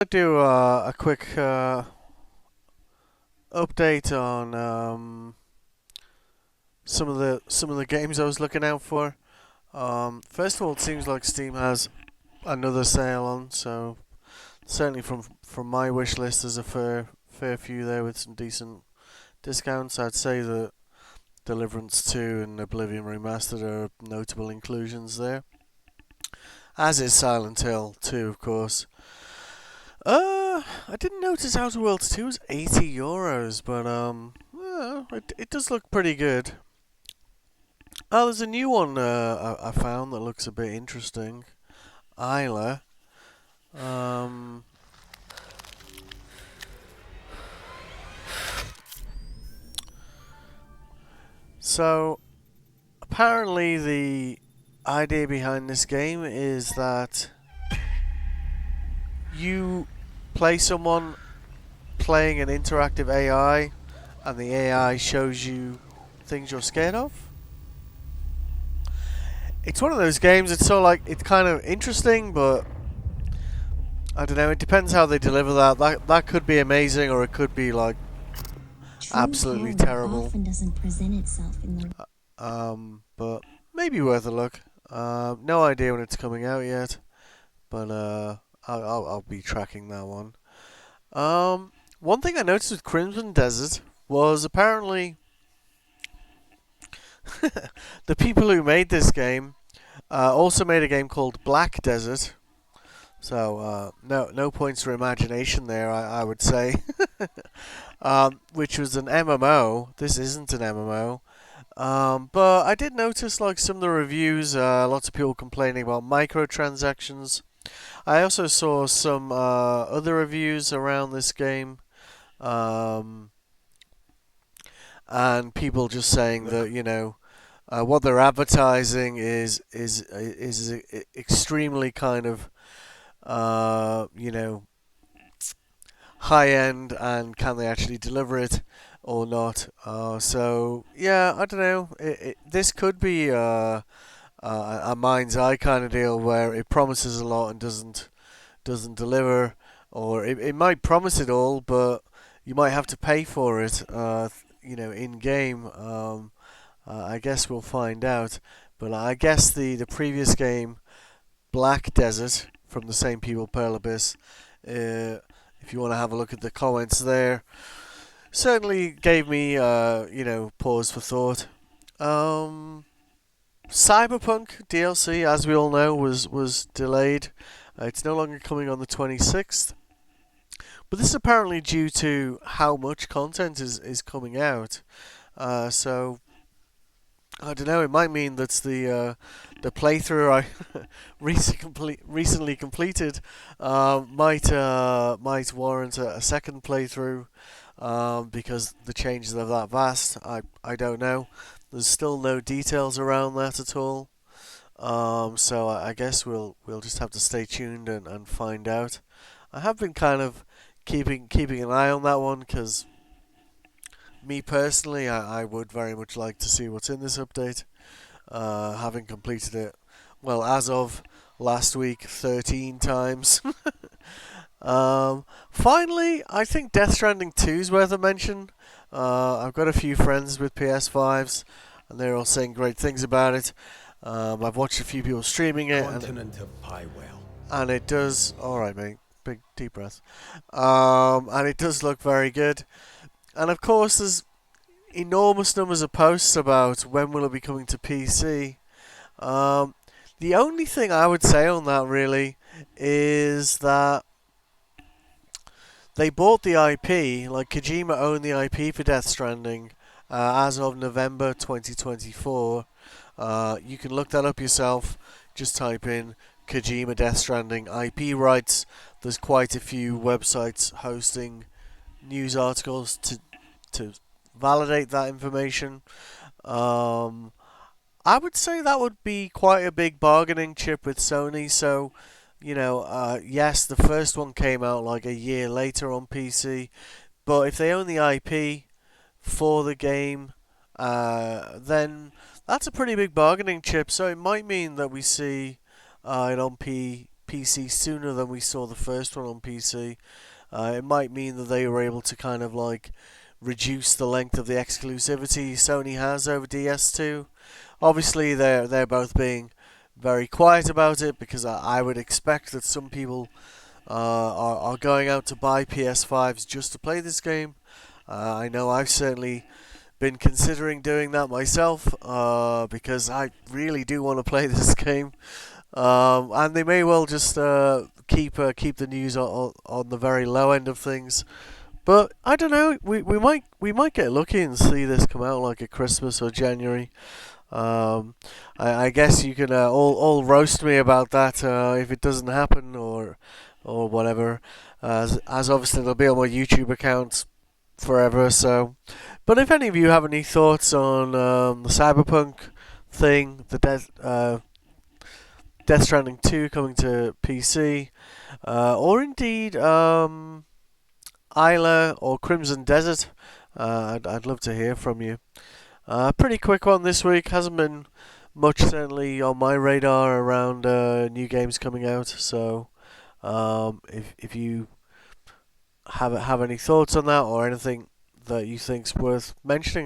Do a quick update on some of the games I was looking out for. First of all, it seems like Steam has another sale on, so certainly from my wish list, there's a fair few there with some decent discounts. I'd say that Deliverance 2 and Oblivion Remastered are notable inclusions there, as is Silent Hill 2, of course. I didn't notice Outer Worlds 2 was €80, but it does look pretty good. Oh, there's a new one I found that looks a bit interesting. AILA. Um, so apparently the idea behind this game is that you play someone playing an interactive AI, and the AI shows you things you're scared of. It's one of those games. It's sort of like it's kind of interesting, but I don't know. It depends how they deliver that. That could be amazing, or it could be like absolutely terrible. Often doesn't present itself in the But maybe worth a look. No idea when it's coming out yet, but I'll be tracking that one. One thing I noticed with Crimson Desert was apparently the people who made this game also made a game called Black Desert. So no points for imagination there, I would say. Which was an MMO. This isn't an MMO. But I did notice like some of the reviews, lots of people complaining about microtransactions. I also saw some other reviews around this game, um, and people just saying that what they're advertising is extremely kind of you know high end, and can they actually deliver it or not? So yeah, I don't know. This could be a mind's eye kind of deal where it promises a lot and doesn't deliver, or it might promise it all, but you might have to pay for it. In game. I guess we'll find out. But I guess the previous game, Black Desert, from the same people, Pearl Abyss. If you want to have a look at the comments there, certainly gave me pause for thought. Cyberpunk DLC, as we all know, was delayed. It's no longer coming on the 26th. But this is apparently due to how much content is coming out. So I don't know. It might mean that the playthrough I recently completed might warrant a second playthrough, because the changes are that vast. I don't know. There's still no details around that at all. So I guess we'll just have to stay tuned and find out. I have been kind of keeping an eye on that one, because me personally, I would very much like to see what's in this update. Having completed it, well, as of last week, 13 times. Finally, I think Death Stranding 2 is worth a mention. I've got a few friends with PS5s, and they're all saying great things about it. I've watched a few people streaming it, and it does. All right, mate. Big deep breath. And it does look very good. And of course, there's enormous numbers of posts about when will it be coming to PC. The only thing I would say on that really is that they bought the IP, like Kojima owned the IP for Death Stranding as of November 2024. You can look that up yourself. Just type in Kojima Death Stranding IP rights. There's quite a few websites hosting news articles to validate that information. I would say that would be quite a big bargaining chip with Sony. So, yes, the first one came out like a year later on PC, but if they own the IP for the game, then that's a pretty big bargaining chip. So it might mean that we see it on PC sooner than we saw the first one on PC. It might mean that they were able to kind of like reduce the length of the exclusivity Sony has over DS2. Obviously, they're both being very quiet about it because I would expect that some people are going out to buy PS5s just to play this game. I know I've certainly been considering doing that myself because I really do want to play this game. And they may well just keep the news on the very low end of things. But I don't know. We might get lucky and see this come out like at Christmas or January. Um, I guess you can all roast me about that if it doesn't happen or whatever. As obviously it'll be on my YouTube account forever. So, but if any of you have any thoughts on the Cyberpunk thing, the Death Stranding 2 coming to PC, or indeed AILA or Crimson Desert, I'd love to hear from you. Pretty quick one this week. Hasn't been much certainly on my radar around new games coming out. So if you have any thoughts on that or anything that you think's worth mentioning,